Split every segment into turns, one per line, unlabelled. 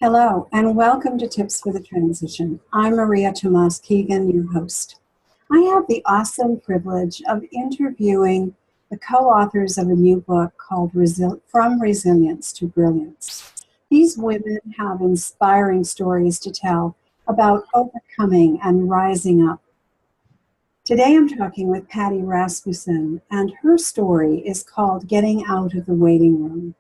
Hello, and welcome to Tips for the Transition. I'm María Tomás-Keegan, your host. I have the awesome privilege of interviewing the co-authors of a new book called From Resilience to Brilliance. These women have inspiring stories to tell about overcoming and rising up. Today I'm talking with Paddy Rasmussen, and her story is called Getting Out of the Waiting Room.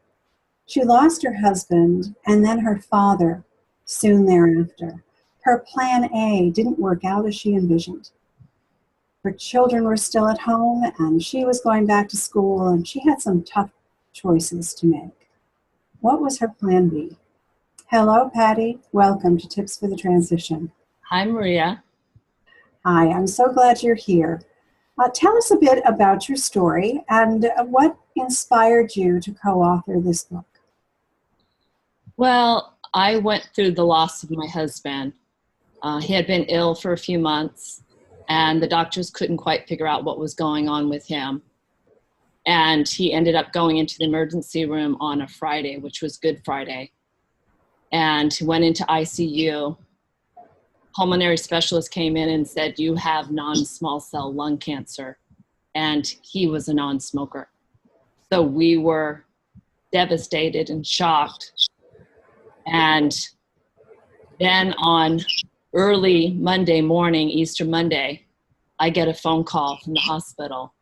She lost her husband and then her father soon thereafter. Her plan A didn't work out as she envisioned. Her children were still at home and she was going back to school, and she had some tough choices to make. What was her plan B? Hello, Paddy. Welcome to Tips for the Transition.
Hi, Maria.
Hi, I'm so glad you're here. Tell us a bit about your story and what inspired you to co-author this book.
Well, I went through the loss of my husband. He had been ill for a few months, and the doctors couldn't quite figure out what was going on with him. And he ended up going into the emergency room on a Friday, which was Good Friday. And he went into ICU. Pulmonary specialist came in and said, "You have non-small cell lung cancer." And he was a non-smoker. So we were devastated and shocked. And then on early Monday morning, Easter Monday, I get a phone call from the hospital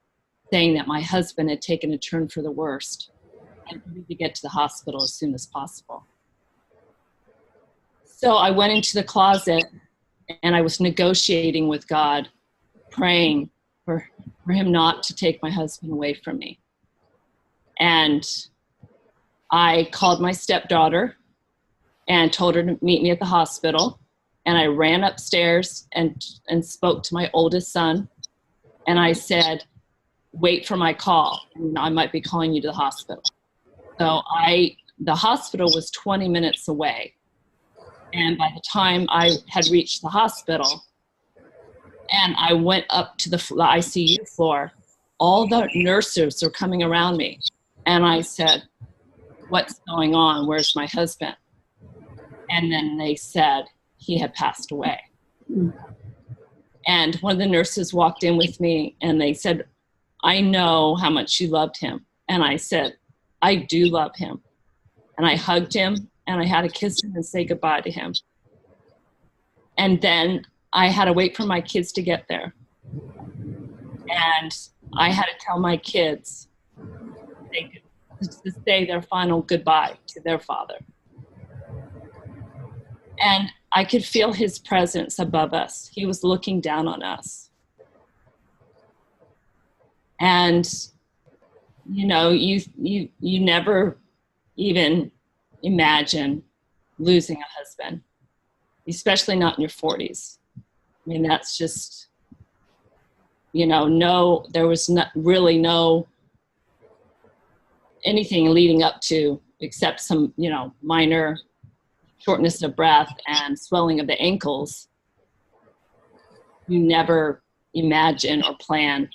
saying that my husband had taken a turn for the worst and we needed to get to the hospital as soon as possible. So I went into the closet and I was negotiating with God, praying for him not to take my husband away from me. And I called my stepdaughter and told her to meet me at the hospital. And I ran upstairs and spoke to my oldest son. And I said, "Wait for my call. I might be calling you to the hospital." So the hospital was 20 minutes away. And by the time I had reached the hospital and I went up to the ICU floor, all the nurses were coming around me. And I said, "What's going on? Where's my husband?" And then they said he had passed away. And one of the nurses walked in with me and they said, "I know how much you loved him." And I said, "I do love him." And I hugged him and I had to kiss him and say goodbye to him. And then I had to wait for my kids to get there. And I had to tell my kids to say their final goodbye to their father. And I could feel his presence above us. He was looking down on us. And, you know, you never even imagine losing a husband, especially not in your 40s. I mean, that's just, there was really no anything leading up to except some, minor shortness of breath and swelling of the ankles. You never imagine or plan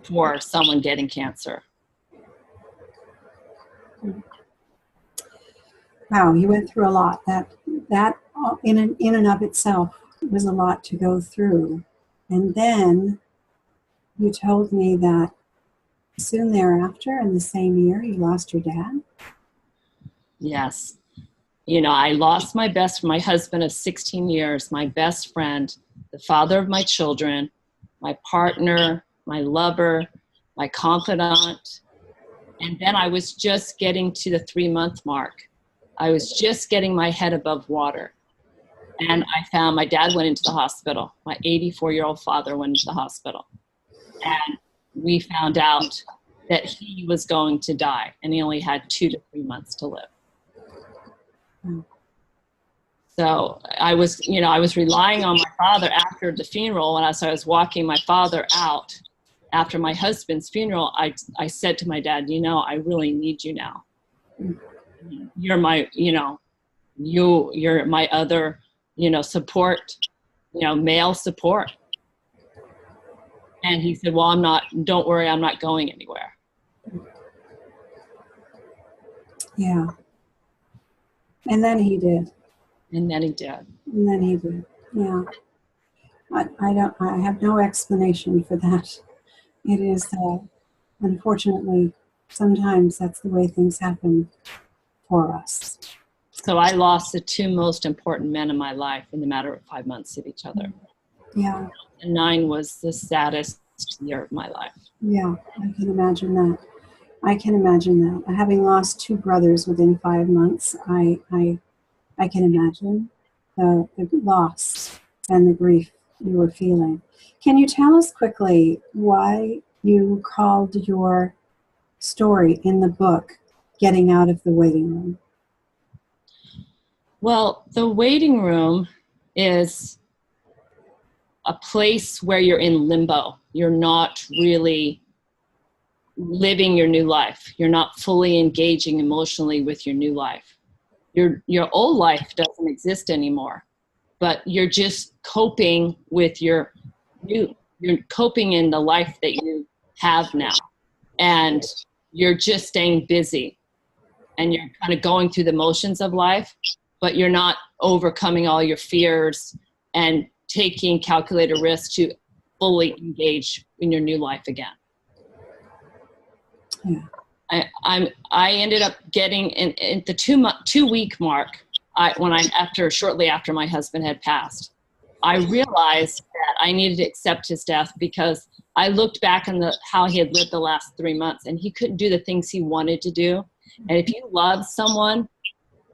for someone getting cancer.
Wow, you went through a lot. That in and of itself was a lot to go through. And then you told me that soon thereafter, in the same year, you lost your dad.
Yes. I lost my husband of 16 years, my best friend, the father of my children, my partner, my lover, my confidant. And then I was just getting to the 3-month mark. I was just getting my head above water. And I found my dad went into the hospital. My 84-year-old father went into the hospital. And we found out that he was going to die and he only had 2 to 3 months to live. So I was relying on my father after the funeral. And as I was walking my father out after my husband's funeral, I said to my dad, "I really need you now. You're my, you're my other, support, male support." And he said, "Well, don't worry, I'm not going anywhere."
Yeah. And then he did.
And then he did.
And then he did. Yeah. I have no explanation for that. It is, unfortunately, sometimes that's the way things happen for us.
So I lost the two most important men in my life in the matter of 5 months of each other.
Yeah.
And 9 was the saddest year of my life.
Yeah, I can imagine that. I can imagine that. Having lost 2 brothers within 5 months, I can imagine the loss and the grief you were feeling. Can you tell us quickly why you called your story in the book Getting Out of the Waiting Room?
Well, the waiting room is a place where you're in limbo. You're not really living your new life. You're not fully engaging emotionally with your new life. Your old life doesn't exist anymore, but you're just coping with you're coping in the life that you have now. And you're just staying busy and you're kind of going through the motions of life, but you're not overcoming all your fears and taking calculated risks to fully engage in your new life again.
Yeah.
I ended up getting in the 2-week mark. Shortly after my husband had passed, I realized that I needed to accept his death because I looked back on how he had lived the last 3 months, and he couldn't do the things he wanted to do. And if you love someone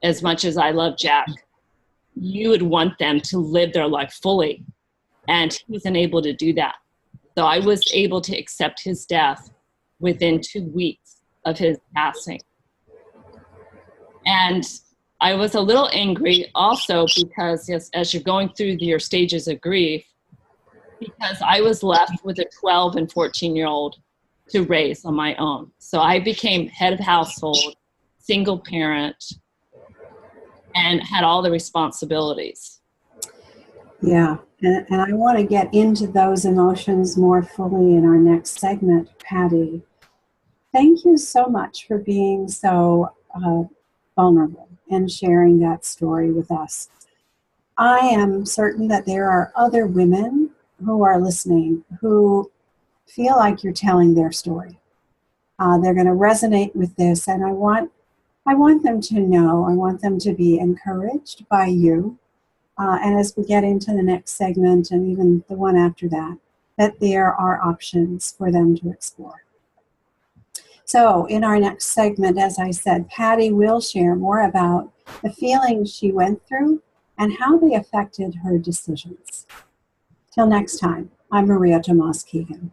as much as I love Jack, you would want them to live their life fully, and he wasn't able to do that. So I was able to accept his death within 2 weeks of his passing. And I was a little angry also because as you're going through your stages of grief, because I was left with a 12 and 14-year-old to raise on my own. So I became head of household, single parent, and had all the responsibilities.
Yeah, and I want to get into those emotions more fully in our next segment, Paddy. Thank you so much for being so vulnerable and sharing that story with us. I am certain that there are other women who are listening who feel like you're telling their story. They're going to resonate with this, and I want them to know, I want them to be encouraged by you, and as we get into the next segment and even the one after that, that there are options for them to explore. So in our next segment, as I said, Paddy will share more about the feelings she went through and how they affected her decisions. Till next time, I'm María Tomás-Keegan.